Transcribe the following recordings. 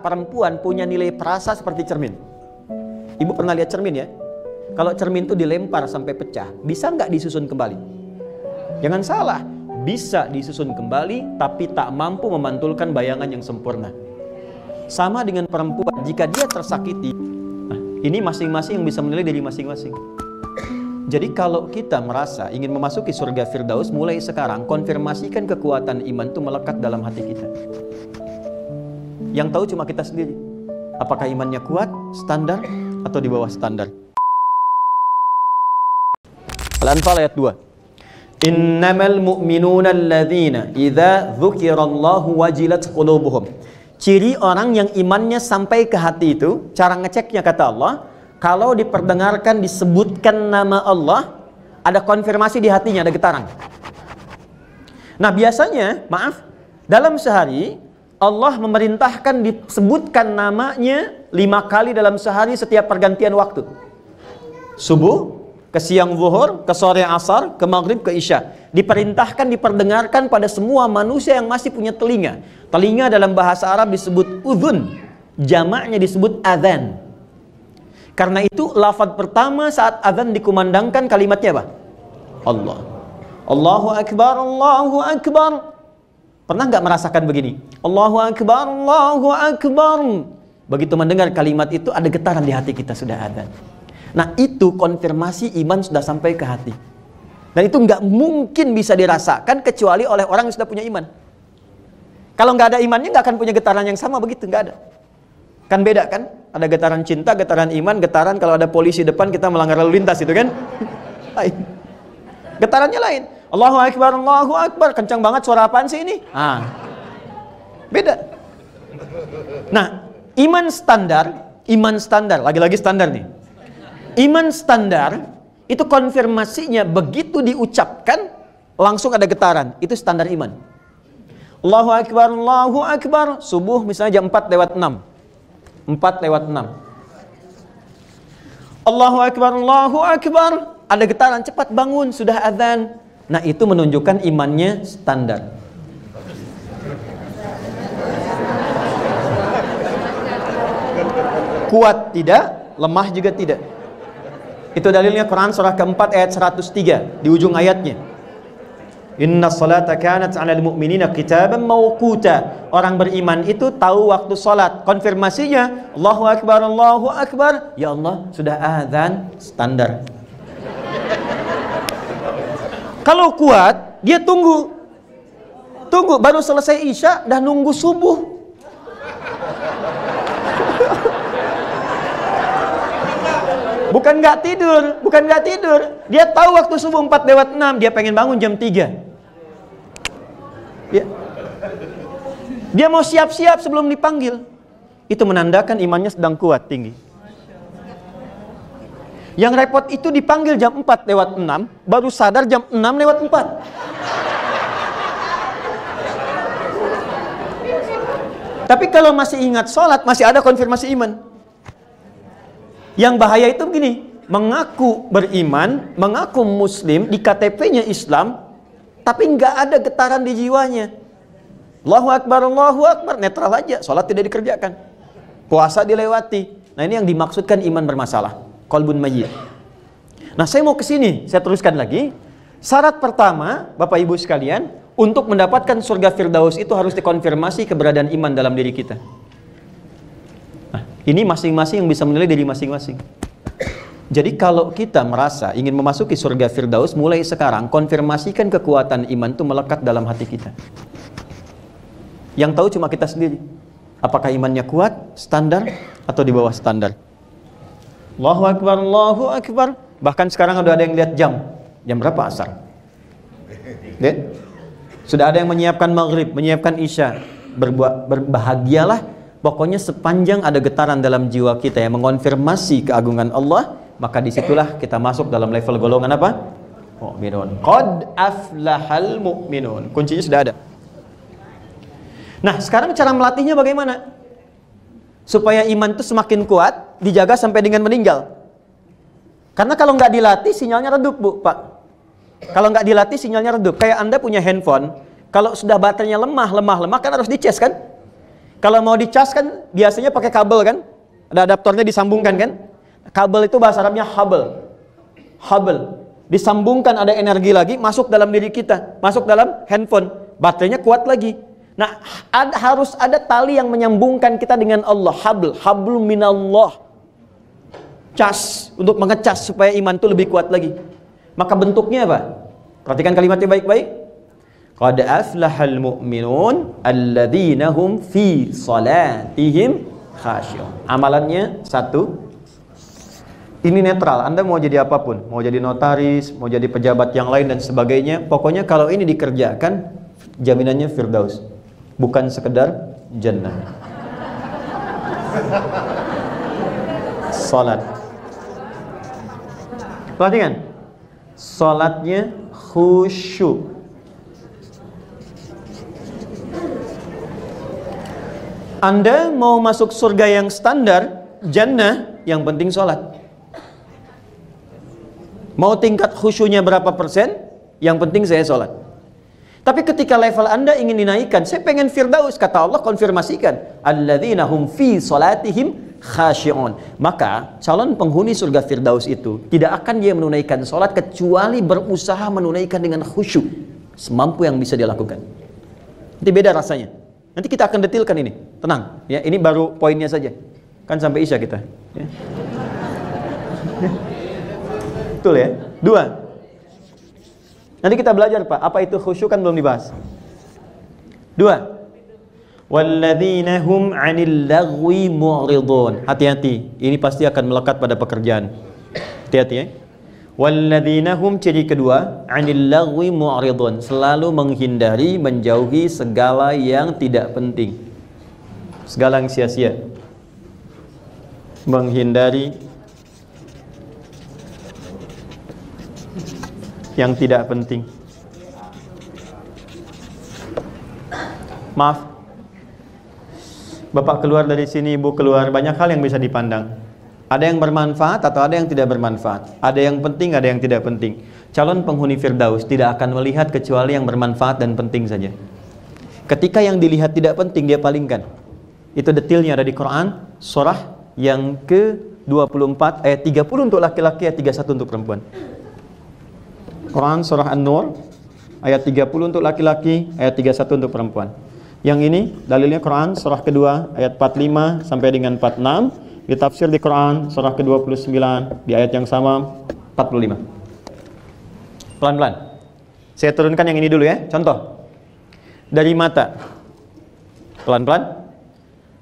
perempuan punya nilai perasa seperti cermin. Ibu pernah lihat cermin ya? Kalau cermin itu dilempar sampai pecah, bisa nggak disusun kembali? Jangan salah, bisa disusun kembali, tapi tak mampu memantulkan bayangan yang sempurna. Sama dengan perempuan, jika dia tersakiti, nah, ini masing-masing yang bisa menilai dari masing-masing. Jadi kalau kita merasa ingin memasuki surga Firdaus, mulai sekarang konfirmasikan kekuatan iman itu melekat dalam hati kita. Yang tahu cuma kita sendiri. Apakah imannya kuat, standar, atau di bawah standar? Al-Anfal ayat 2. Innamal mu'minuna alladzina idza dzukirallahu wajilat qulubuhum. Ciri orang yang imannya sampai ke hati itu, cara ngeceknya kata Allah, kalau diperdengarkan disebutkan nama Allah, ada konfirmasi di hatinya, ada getaran. Nah biasanya, maaf, dalam sehari Allah memerintahkan disebutkan namanya 5 kali dalam sehari setiap pergantian waktu. Subuh, ke siang zuhur, ke sore asar, ke maghrib, ke isya. Diperintahkan diperdengarkan pada semua manusia yang masih punya telinga. Telinga dalam bahasa Arab disebut udhun, jamaknya disebut adzan. Karena itu lafaz pertama saat adzan dikumandangkan kalimatnya apa? Allah. Allahu Akbar, Allahu Akbar. Pernah nggak merasakan begini? Allahu Akbar, Allahu Akbar. Begitu mendengar kalimat itu ada getaran di hati kita, sudah adzan. Nah itu konfirmasi iman sudah sampai ke hati. Dan itu nggak mungkin bisa dirasakan kecuali oleh orang yang sudah punya iman. Kalau nggak ada imannya nggak akan punya getaran yang sama begitu, nggak ada. Kan beda kan? Ada getaran cinta, getaran iman, getaran kalau ada polisi depan kita melanggar lalu lintas itu kan? Lain. Getarannya lain. Allahu Akbar, Allahu Akbar. Kencang banget suara apaan sih ini? Beda. Nah, iman standar, lagi-lagi standar nih. Iman standar itu konfirmasinya begitu diucapkan langsung ada getaran. Itu standar iman. Allahu Akbar, Allahu Akbar. Subuh misalnya jam 4:06. 4:06. Allahu Akbar, Allahu Akbar. Ada getaran, cepat bangun, sudah azan. Nah itu menunjukkan imannya standar. Kuat tidak, lemah juga tidak. Itu dalilnya Quran surah keempat ayat 103 di ujung ayatnya. Inna salata kanat 'alal mu'minina kitaban mawquta. Orang beriman itu tahu waktu salat. Konfirmasinya Allahu Akbar, Allahu Akbar. Ya Allah, sudah azan standar. Kalau kuat, dia tunggu baru selesai isya dah nunggu subuh. Bukan nggak tidur. Dia tahu waktu subuh 4:06, dia pengen bangun jam 3. Dia mau siap-siap sebelum dipanggil. Itu menandakan imannya sedang kuat, tinggi. Yang repot itu dipanggil jam 4:06, baru sadar jam 6:04. Tapi kalau masih ingat sholat, masih ada konfirmasi iman. Yang bahaya itu begini, mengaku beriman, mengaku muslim, di KTP-nya Islam, tapi nggak ada getaran di jiwanya. Allahu Akbar, netral aja, sholat tidak dikerjakan, puasa dilewati. Nah ini yang dimaksudkan iman bermasalah, qalbun mayyit. Nah saya mau ke sini, saya teruskan lagi. Syarat pertama, Bapak Ibu sekalian, untuk mendapatkan surga Firdaus itu harus dikonfirmasi keberadaan iman dalam diri kita. Ini masing-masing yang bisa menilai dari masing-masing. Jadi kalau kita merasa ingin memasuki surga Firdaus, mulai sekarang konfirmasikan kekuatan iman itu melekat dalam hati kita. Yang tahu cuma kita sendiri. Apakah imannya kuat, standar, atau di bawah standar? Allahu Akbar, Allahu Akbar. Bahkan sekarang ada yang lihat jam. Jam berapa asar? Lihat. Sudah ada yang menyiapkan maghrib, menyiapkan isya. Berbahagialah. Pokoknya sepanjang ada getaran dalam jiwa kita yang mengonfirmasi keagungan Allah, maka disitulah kita masuk dalam level golongan apa? Mu'minun. Qad aflahal mu'minun. Kuncinya sudah ada. Nah sekarang cara melatihnya bagaimana? Supaya iman itu semakin kuat, dijaga sampai dengan meninggal. Karena kalau nggak dilatih sinyalnya redup, Bu, Pak. Kalau nggak dilatih sinyalnya redup. Kayak Anda punya handphone, kalau sudah baterainya lemah kan harus dicas kan? Kalau mau dicas kan biasanya pakai kabel kan? Ada adaptornya disambungkan kan? Kabel itu bahasa Arabnya habl. Habl. Disambungkan ada energi lagi masuk dalam diri kita, masuk dalam handphone. Baterainya kuat lagi. Nah, harus ada tali yang menyambungkan kita dengan Allah. Hablu minallah. Cas untuk mengecas supaya iman itu lebih kuat lagi. Maka bentuknya apa? Perhatikan kalimatnya baik-baik. Qad aflahal mu'minun alladzina hum fi salatihim khasyi'un. Amalannya satu. Ini netral. Anda mau jadi apapun, mau jadi notaris, mau jadi pejabat yang lain dan sebagainya. Pokoknya kalau ini dikerjakan, jaminannya firdaus. Bukan sekedar jannah. Salat. Perhatikan. Salatnya khusyuk. Anda mau masuk surga yang standar, jannah, yang penting sholat. Mau tingkat khusyunya berapa persen, yang penting saya sholat. Tapi ketika level Anda ingin dinaikkan, saya pengen firdaus, kata Allah konfirmasikan, alladzina hum fi salatihim khasyi'un. Maka calon penghuni surga firdaus itu tidak akan dia menunaikan sholat kecuali berusaha menunaikan dengan khusyuk semampu yang bisa dia lakukan. Nanti beda rasanya. Nanti kita akan detilkan ini. Tenang, ya. Ini baru poinnya saja. Kan sampai Isya kita. Ya. Betul ya? 2. Nanti kita belajar, Pak. Apa itu khusyuk kan belum dibahas. 2. Walladzina hum 'anil lagwi mu'ridun. Hati-hati. Ini pasti akan melekat pada pekerjaan. Hati-hati ya. Walladzina hum, ciri kedua, 'anil lagwi mu'ridun, selalu menghindari, menjauhi segala yang tidak penting, segala yang sia-sia. Menghindari yang tidak penting. Maaf, Bapak keluar dari sini, Ibu keluar, banyak hal yang bisa dipandang. Ada yang bermanfaat atau ada yang tidak bermanfaat. Ada yang penting, ada yang tidak penting. Calon penghuni firdaus tidak akan melihat kecuali yang bermanfaat dan penting saja. Ketika yang dilihat tidak penting, dia palingkan. Itu detailnya ada di Quran, surah yang ke-24, ayat 30 untuk laki-laki, ayat 31 untuk perempuan. Quran surah An-Nur, ayat 30 untuk laki-laki, ayat 31 untuk perempuan. Yang ini dalilnya Quran surah kedua, ayat 45 sampai dengan 46. Ditafsir di Quran surah ke-29 di ayat yang sama 45. Pelan-pelan. Saya turunkan yang ini dulu ya. Contoh. Dari mata. Pelan-pelan.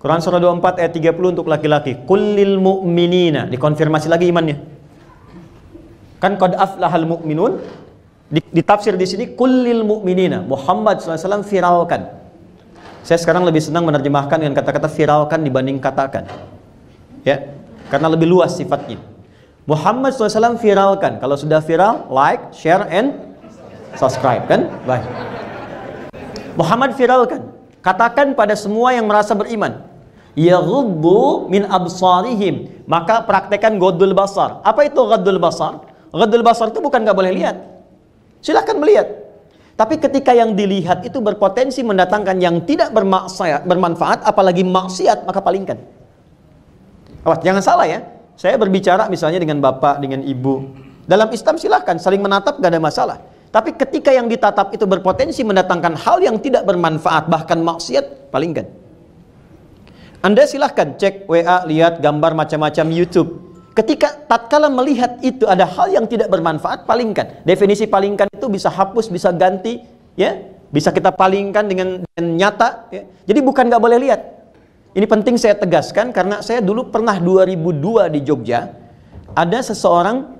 Quran surah 24 ayat 30 untuk laki-laki. Kullil mu'minina. Dikonfirmasi lagi imannya. Kan qad aflahal mu'minun. Ditafsir di sini kullil mu'minina. Muhammad SAW viralkan. Saya sekarang lebih senang menerjemahkan dengan kata-kata viralkan dibanding katakan. Ya, karena lebih luas sifatnya. Muhammad SAW viralkan. Kalau sudah viral, like, share, and subscribe kan? Baik. Muhammad viralkan. Katakan pada semua yang merasa beriman, yaghuddu min absarihim. Maka praktekan ghaddul basar. Apa itu ghaddul basar? Ghaddul basar itu bukan nggak boleh lihat. Silahkan melihat. Tapi ketika yang dilihat itu berpotensi mendatangkan yang tidak bermanfaat, apalagi maksiat, maka palingkan. Awas, jangan salah ya. Saya berbicara misalnya dengan bapak, dengan ibu. Dalam Islam silahkan saling menatap, gak ada masalah. Tapi ketika yang ditatap itu berpotensi mendatangkan hal yang tidak bermanfaat, bahkan maksiat, palingkan. Anda silahkan cek WA, lihat gambar macam-macam YouTube. Ketika tatkala melihat itu ada hal yang tidak bermanfaat, palingkan. Definisi palingkan itu bisa hapus, bisa ganti, ya, bisa kita palingkan dengan nyata. Ya. Jadi bukan gak boleh lihat. Ini penting saya tegaskan karena saya dulu pernah 2002 di Jogja, ada seseorang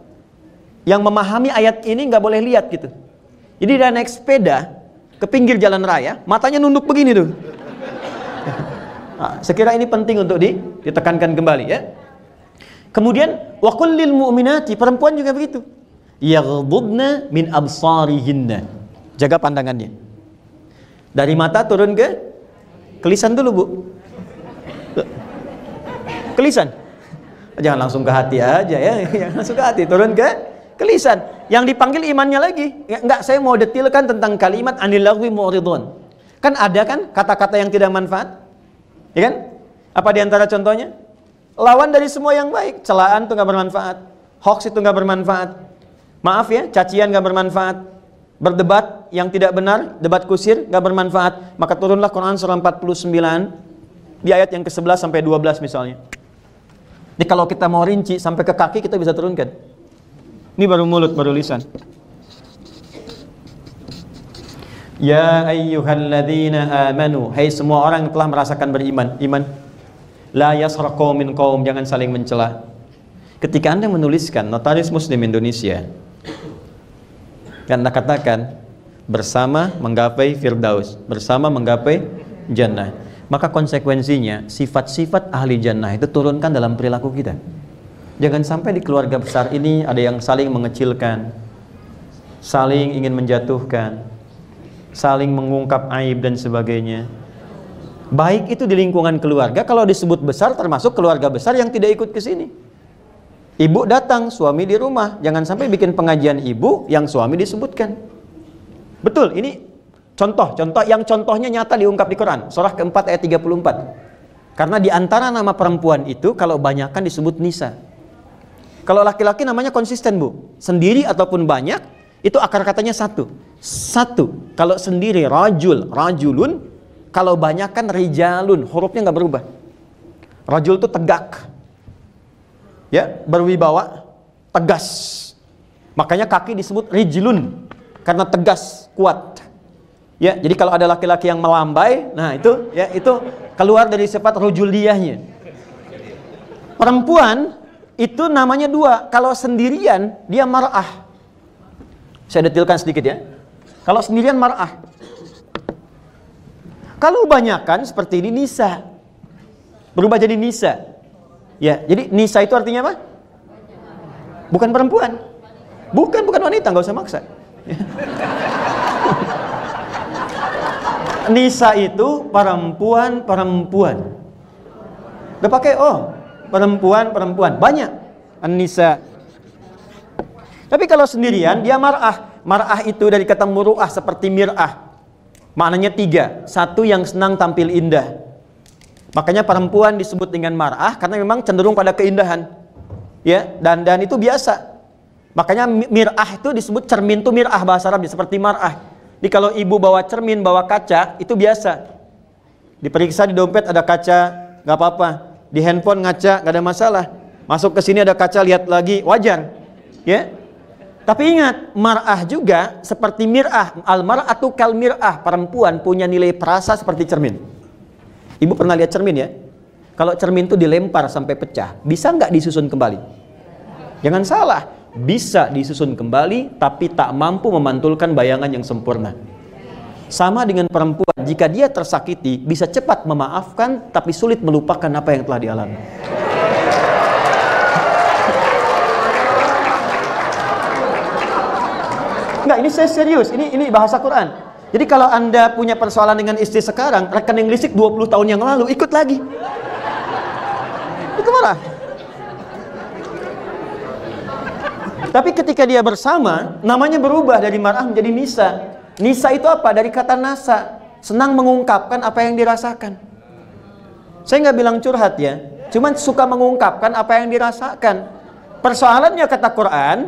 yang memahami ayat ini nggak boleh lihat gitu. Jadi dia naik sepeda ke pinggir jalan raya, matanya nunduk begini tuh. Nah, sekira ini penting untuk ditekankan kembali ya. Kemudian wa kullil mu'minati, perempuan juga begitu. Yaghdudna min absarihinna. Jaga pandangannya. Dari mata turun ke kelisan dulu, Bu. Kelisan. Jangan langsung ke hati aja ya. Jangan langsung ke hati, turun ke kelisan. Yang dipanggil imannya lagi. Enggak, saya mau detilkan tentang kalimat anil lagwi mu'ridun. Kan ada kan kata-kata yang tidak manfaat? Ya kan? Apa di antara contohnya? Lawan dari semua yang baik. Celaan itu nggak bermanfaat. Hoax itu nggak bermanfaat. Maaf ya, cacian nggak bermanfaat. Berdebat yang tidak benar, debat kusir nggak bermanfaat. Maka turunlah Quran surah 49 di ayat yang ke-11 sampai 12 misalnya. Jadi kalau kita mau rinci sampai ke kaki kita bisa turunkan. Ini baru mulut, baru lisan. Ya ayyuhalladzina amanu, hai semua orang yang telah merasakan beriman, iman. La yasraq qaumin qaum, jangan saling mencela. Ketika Anda menuliskan Notaris Muslim Indonesia, Anda katakan bersama menggapai firdaus, bersama menggapai jannah, maka konsekuensinya sifat-sifat ahli jannah itu turunkan dalam perilaku kita. Jangan sampai di keluarga besar ini ada yang saling mengecilkan, saling ingin menjatuhkan, saling mengungkap aib dan sebagainya. Baik itu di lingkungan keluarga, kalau disebut besar termasuk keluarga besar yang tidak ikut ke sini. Ibu datang, suami di rumah, jangan sampai bikin pengajian ibu yang suami disebutkan. Betul, ini contoh yang contohnya nyata diungkap di Quran, surah keempat ayat 34. Karena di antara nama perempuan itu kalau banyakan disebut nisa. Kalau laki-laki namanya konsisten, Bu. Sendiri ataupun banyak, itu akar katanya satu. Satu. Kalau sendiri rajulun, kalau banyakan rijalun, hurufnya nggak berubah. Rajul itu tegak, ya, berwibawa, tegas. Makanya kaki disebut rijlun karena tegas, kuat. Ya, jadi kalau ada laki-laki yang melambai, nah itu ya itu keluar dari sifat rujuliyahnya. Perempuan itu namanya dua. Kalau sendirian dia mar'ah. Saya detilkan sedikit ya. Kalau sendirian mar'ah. Kalau banyakan seperti ini nisa. Berubah jadi nisa. Ya, jadi nisa itu artinya apa? Bukan perempuan. Bukan wanita, nggak usah maksa. Nisa itu perempuan. Udah pakai perempuan. Banyak. An-nisa. Tapi kalau sendirian dia mar'ah. Mar'ah itu dari kata muru'ah seperti mir'ah. Maknanya tiga. Satu, yang senang tampil indah. Makanya perempuan disebut dengan mar'ah karena memang cenderung pada keindahan. Ya, dan itu biasa. Makanya mir'ah itu disebut cermin, itu mir'ah bahasa Arab seperti mar'ah. Jadi kalau ibu bawa cermin, bawa kaca, itu biasa. Diperiksa di dompet ada kaca, nggak apa-apa. Di handphone ngaca, nggak ada masalah. Masuk ke sini ada kaca, lihat lagi, wajar. Ya. Tapi ingat, mar'ah juga seperti mir'ah. Al-mar'atu kal mir'ah. Perempuan punya nilai perasa seperti cermin. Ibu pernah lihat cermin ya? Kalau cermin itu dilempar sampai pecah, bisa nggak disusun kembali? Jangan salah, bisa disusun kembali, tapi tak mampu memantulkan bayangan yang sempurna. Sama dengan perempuan, jika dia tersakiti, bisa cepat memaafkan, tapi sulit melupakan apa yang telah dialami. Enggak, ini saya serius, ini bahasa Quran. Jadi kalau Anda punya persoalan dengan istri sekarang, rekening listrik 20 tahun yang lalu, ikut lagi. Itu marah. Tapi ketika dia bersama, namanya berubah dari mar'ah menjadi nisa. Nisa itu apa? Dari kata nasa, senang mengungkapkan apa yang dirasakan. Saya nggak bilang curhat ya, cuman suka mengungkapkan apa yang dirasakan. Persoalannya kata Quran,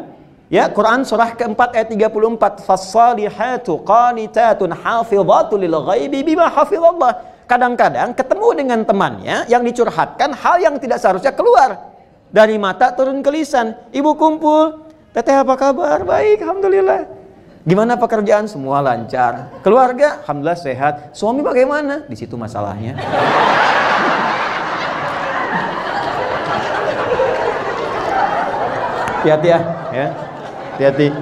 ya, Quran surah keempat ayat 34, "Fas-salihatu qanitatun hafizatun lil ghaibi bima hafizallah." Kadang-kadang ketemu dengan temannya yang dicurhatkan hal yang tidak seharusnya keluar. Dari mata turun ke lisan. Ibu kumpul, "Teteh apa kabar?" "Baik, alhamdulillah." "Gimana pekerjaan?" "Semua lancar." "Keluarga?" "Alhamdulillah sehat." "Suami bagaimana?" Di situ masalahnya. Hati-hati ya. Hati-hati.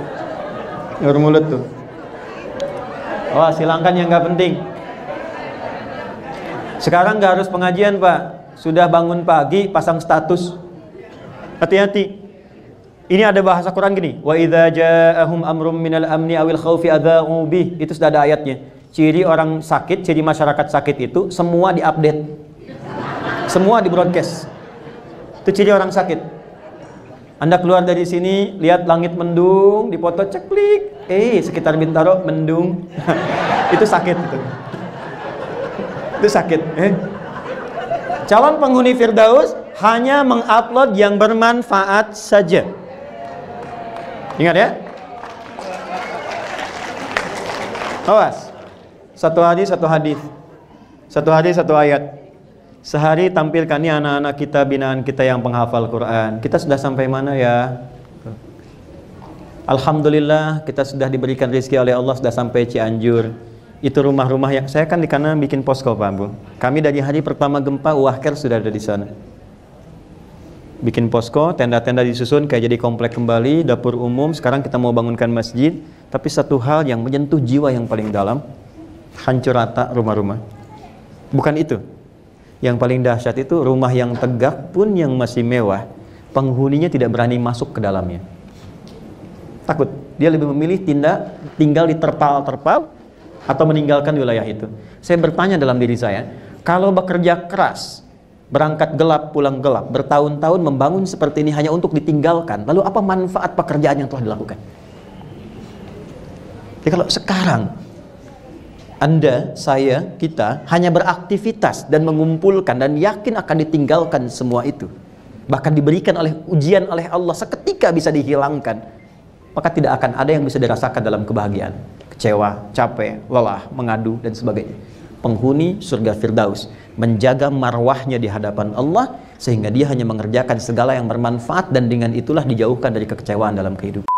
Ngurus mulut tuh. Oh, silangkan yang nggak penting. Sekarang nggak harus pengajian, Pak. Sudah bangun pagi, pasang status. Hati-hati. Ini ada bahasa Quran gini. Wa idza ja'ahum amrum minal amni awil khaufi adza'u bih. Itu sudah ada ayatnya. Ciri orang sakit, ciri masyarakat sakit itu semua diupdate. Semua di-broadcast. Itu ciri orang sakit. Anda keluar dari sini, lihat langit mendung, dipoto ceklik. Sekitar Bintaro mendung. Itu sakit itu. Itu sakit. Calon penghuni Firdaus hanya mengupload yang bermanfaat saja. Ingat ya. Awas. Satu hadis, satu hadis. Satu hadis, satu ayat. Sehari tampilkan nih anak-anak kita, binaan kita yang penghafal Quran. Kita sudah sampai mana ya? Alhamdulillah kita sudah diberikan rezeki oleh Allah, sudah sampai Cianjur. Itu rumah-rumah yang saya kan di kanan bikin posko Pak Bu. Kami dari hari pertama gempa Wahker sudah ada di sana. Bikin posko, tenda-tenda disusun kayak jadi komplek kembali, dapur umum. Sekarang kita mau bangunkan masjid. Tapi satu hal yang menyentuh jiwa yang paling dalam, hancur rata rumah-rumah. Bukan itu. Yang paling dahsyat itu rumah yang tegak pun yang masih mewah, penghuninya tidak berani masuk ke dalamnya. Takut. Dia lebih memilih tinggal di terpal-terpal atau meninggalkan wilayah itu. Saya bertanya dalam diri saya, kalau bekerja keras, berangkat gelap, pulang gelap, bertahun-tahun membangun seperti ini hanya untuk ditinggalkan, lalu apa manfaat pekerjaan yang telah dilakukan? Jadi kalau sekarang Anda, saya, kita hanya beraktivitas dan mengumpulkan dan yakin akan ditinggalkan semua itu, bahkan diberikan oleh ujian oleh Allah seketika bisa dihilangkan, maka tidak akan ada yang bisa dirasakan dalam kebahagiaan. Kecewa, capek, lelah, mengadu dan sebagainya. Penghuni surga Firdaus menjaga marwahnya di hadapan Allah sehingga dia hanya mengerjakan segala yang bermanfaat dan dengan itulah dijauhkan dari kekecewaan dalam kehidupan.